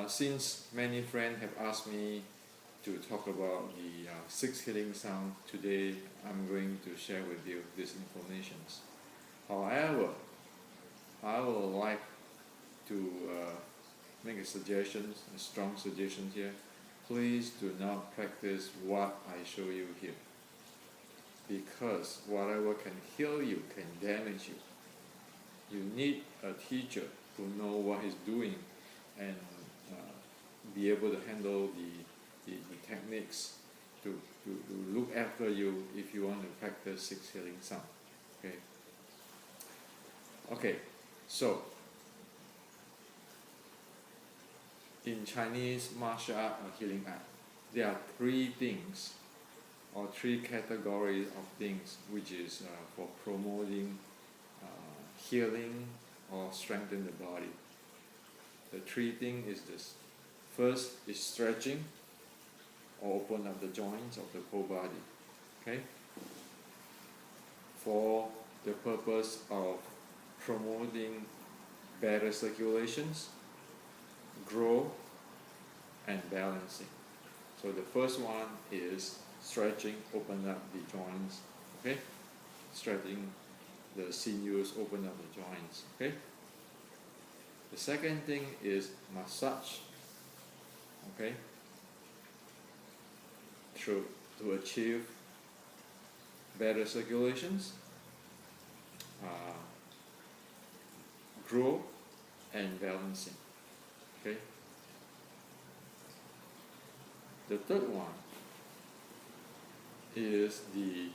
Since many friends have asked me to talk about the six healing sound, today I'm going to share with you these informations. However, I would like to make a suggestion, a strong suggestion here. Please do not practice what I show you here, because whatever can heal you can damage you. You need a teacher who know what he's doing and be able to handle the techniques to look after you if you want to practice six healing sound. Okay, so in Chinese martial art or healing art, there are three things or three categories of things which is for promoting healing or strengthening the body. The three things is this. First is stretching or open up the joints of the whole body. Okay? For the purpose of promoting better circulations, growth, and balancing. So the first one is stretching, open up the joints. Okay? Stretching the sinews, open up the joints. Okay? The second thing is massage. Okay? To achieve better circulations, growth, and balancing. Okay? The third one is the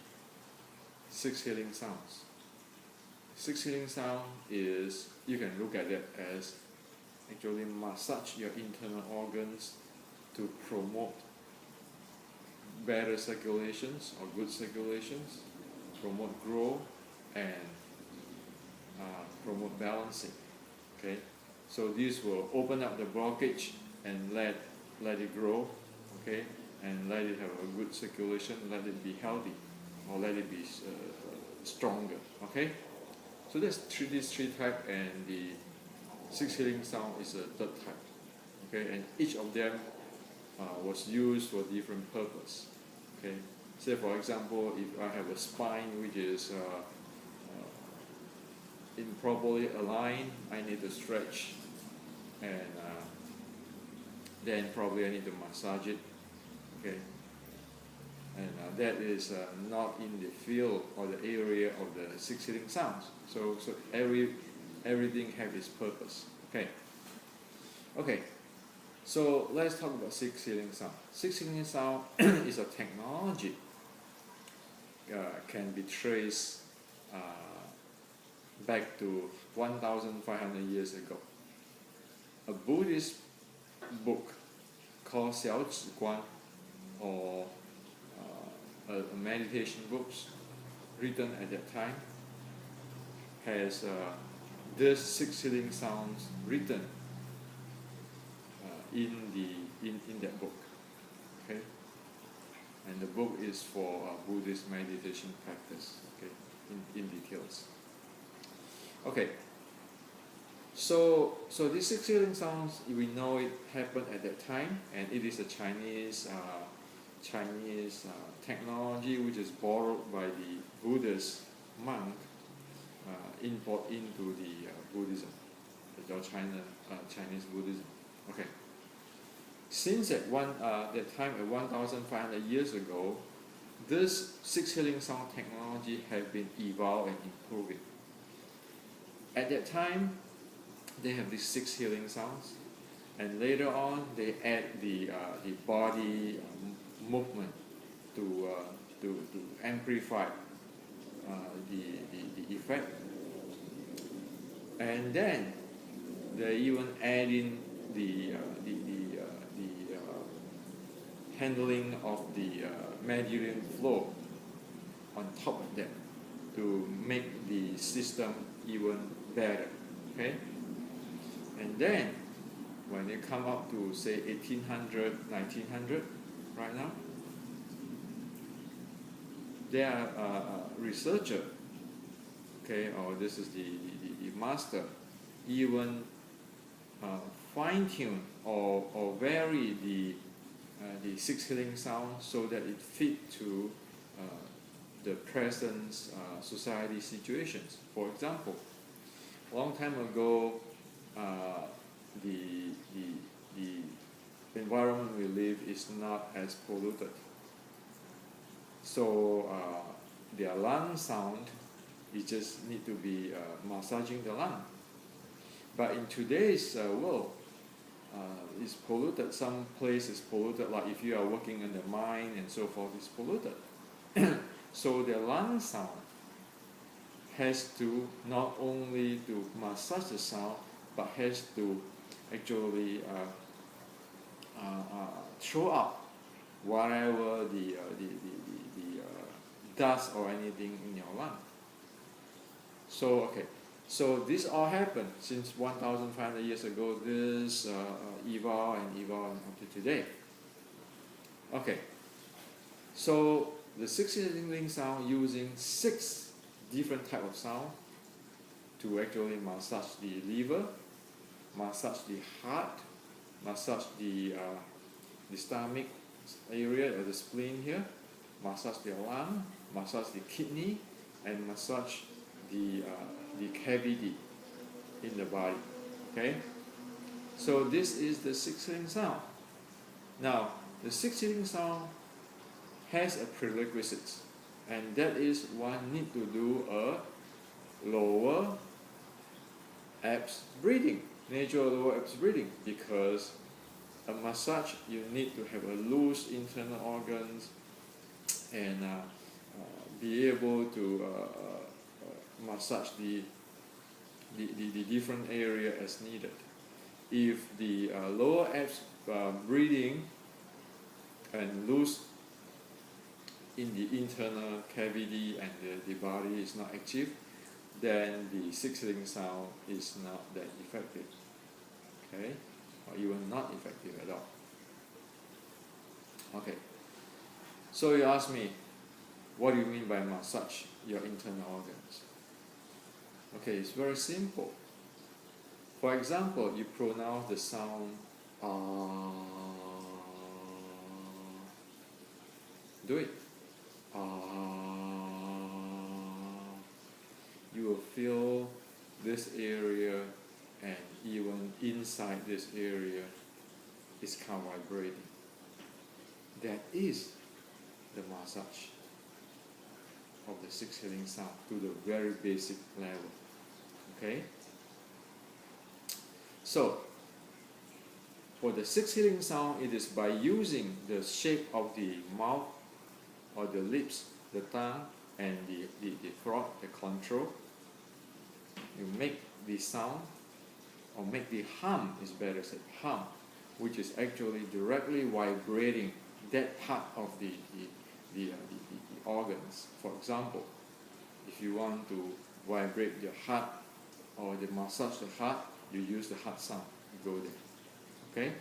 six healing sounds. Six healing sound is, you can look at it as actually massage your internal organs to promote better circulations or good circulations, promote growth, and promote balancing. Okay, so this will open up the blockage and let it grow. Okay, and let it have a good circulation, let it be healthy, or let it be stronger. Okay, so there's these three types, and the six healing sound is a third type. Okay, and each of them was used for different purpose. Okay, say for example, if I have a spine which is improperly aligned, I need to stretch, and then probably I need to massage it. Okay, and that is not in the field or the area of the six healing sounds. So everything has its purpose. Okay. So let's talk about six healing sound. Six healing sound is a technology can be traced back to 1,500 years ago. A Buddhist book called Xiao Zhi Guan, or a meditation books written at that time, has these six healing sounds written in that book. Okay, and the book is for Buddhist meditation practice. Okay, in details. Okay, so these six healing sounds, we know it happened at that time, and it is a Chinese technology which is borrowed by the Buddhist monk, import into the Buddhism, the Chinese Buddhism. Okay. Since that time at 1,500 years ago, this six healing sound technology has been evolved and improving. At that time, they have these six healing sounds, and later on they add the body movement to amplify the effect, and then they even add in the handling of the meridian flow on top of that to make the system even better. Okay, and then when you come up to say 1800, 1900, right now, there are researcher, okay, or this is the master, even fine-tune or vary the six healing sound so that it fit to the present society situations. For example, a long time ago, the environment we live is not as polluted. So their lung sound, you just need to be massaging the lung. But in today's world, it's polluted. Some place is polluted, like if you are working in the mine and so forth, it's polluted. So the lung sound has to not only to massage the sound, but has to actually throw out whatever the dust or anything in your lung. So okay, so this all happened since 1,500 years ago. This evolved up to today. Okay, so the six healing sound using 6 different type of sound to actually massage the liver, massage the heart, massage the stomach area or the spleen here, massage the lung, massage the kidney, and massage the cavity in the body. Okay, so this is the six healing sound. Now the six healing sound has a prerequisite, and that is one need to do a lower abs breathing, natural lower abs breathing, because a massage you need to have a loose internal organs and be able to massage the different area as needed. If the lower abs breathing and loose in the internal cavity and the body is not active, then the six healing sound is not that effective, okay, or even not effective at all. Okay, so you ask me, what do you mean by massage your internal organs? Okay, it's very simple. For example, you pronounce the sound do it. You will feel this area, and even inside this area is kind of vibrating. That is the massage of the six healing sound to the very basic level. Okay? So, for the six healing sound, it is by using the shape of the mouth or the lips, the tongue, and the throat, the control. You make the sound, or make the hum, is better said, hum, which is actually directly vibrating that part of the organs. For example, if you want to vibrate your heart or the massage the heart, you use the heart sound. You go there. Okay?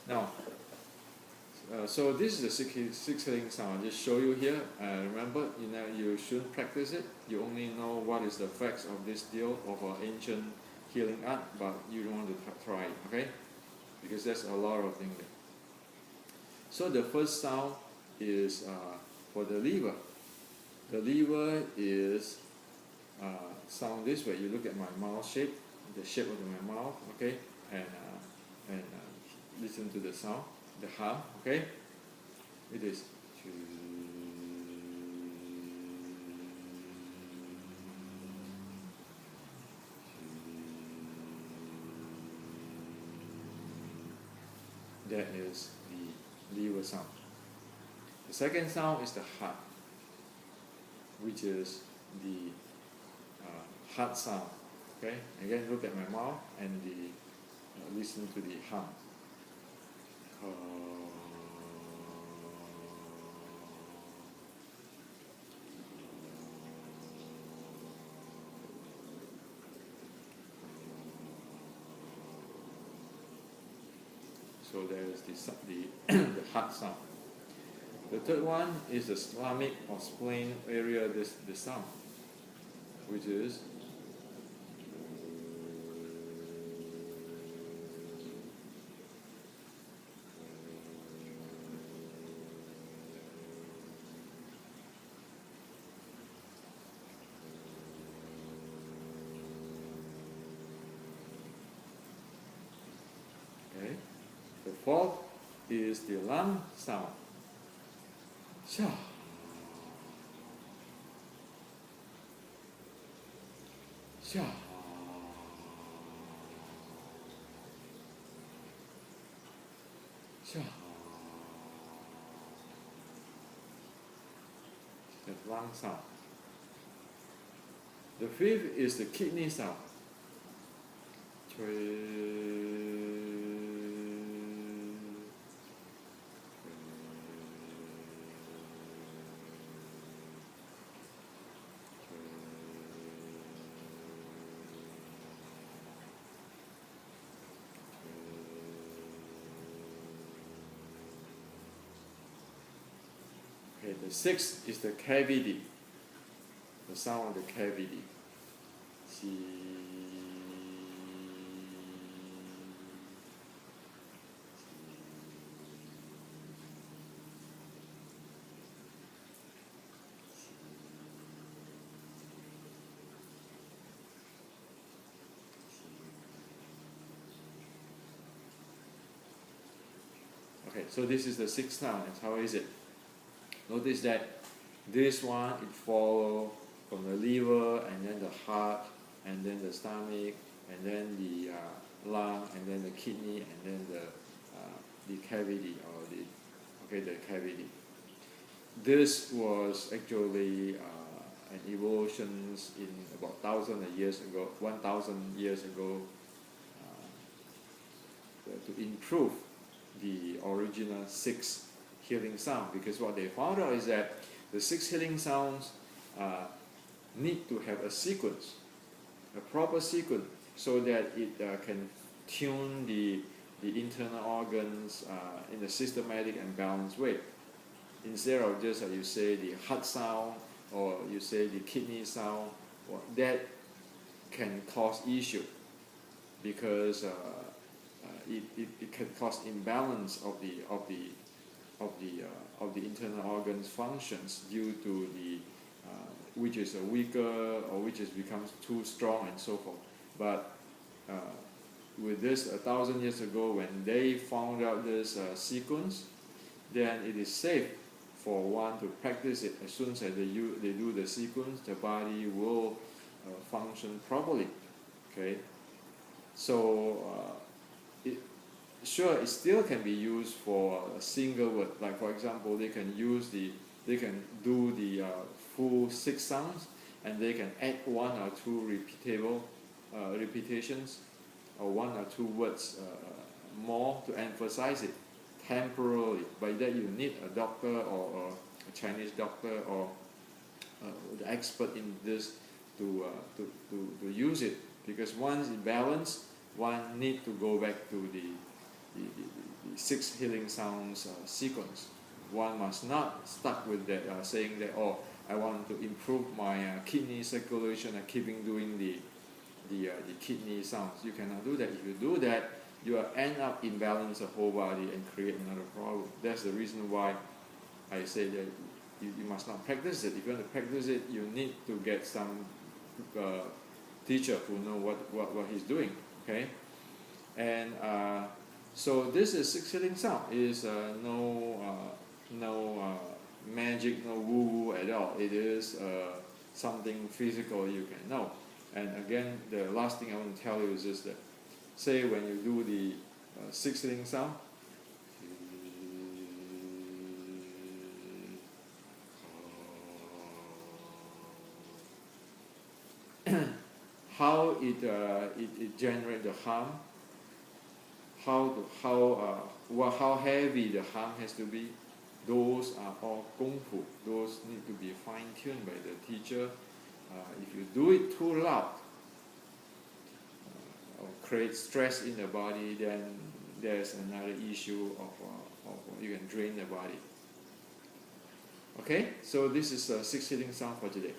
Now, so this is the six healing sound. I'll just show you here. Remember, you shouldn't practice it. You only know what is the effects of this deal of ancient healing art, but you don't want to try it, okay? Because there's a lot of things there. So the first sound is for the liver. The liver is sound this way. You look at my mouth shape, the shape of my mouth, okay, and listen to the sound, the hum, okay. It is. That is the liver sound. The second sound is the heart, which is the heart sound. Okay, again, look at my mouth and listen to the hum. So there is the heart sound. The third one is the stomach or spleen area, the sound, which is The fourth is the lung sound. Sha. Sha. Sha. The lung sound. The fifth is the kidney sound. Okay, the sixth is the cavity, the sound of the cavity. Okay, so this is the sixth sound, and how is it? Notice that this one, it follows from the liver, and then the heart, and then the stomach, and then the lung, and then the kidney, and then the cavity, or the cavity. This was actually an evolution in about 1,000 years ago, to improve the original six healing sound, because what they found out is that the six healing sounds need to have a sequence, a proper sequence, so that it can tune the internal organs in a systematic and balanced way. Instead of just you say the heart sound, or you say the kidney sound, that can cause issue, because it can cause imbalance of the internal organs functions, due to the which is weaker, or which is becomes too strong, and so forth. But with this 1,000 years ago, when they found out this sequence, then it is safe for one to practice it. As soon as they do the sequence, the body will function properly. Okay, so sure, it still can be used for a single word. Like for example, they can do the full six sounds, and they can add one or two repetitions, or one or two words more to emphasize it temporarily. By that, you need a doctor, or a Chinese doctor, or the expert in this to use it, because once in balance, one need to go back to the six healing sounds sequence. One must not stuck with that saying that, oh, I want to improve my kidney circulation and keeping doing the kidney sounds. You cannot do that. If you do that, you will end up imbalance the whole body and create another problem. That's the reason why I say that you must not practice it. If you want to practice it, you need to get some teacher who know what he's doing. Okay, and so this is six healing sound. It is no magic, no woo-woo at all. It is something physical you can know. And again, the last thing I want to tell you is just that, say when you do the six healing sound, how it generates the hum, how heavy the hum has to be. Those are all gongfu. Those need to be fine-tuned by the teacher. If you do it too loud, or create stress in the body, then there's another issue of you can drain the body. Okay, so this is a six healing sound for today.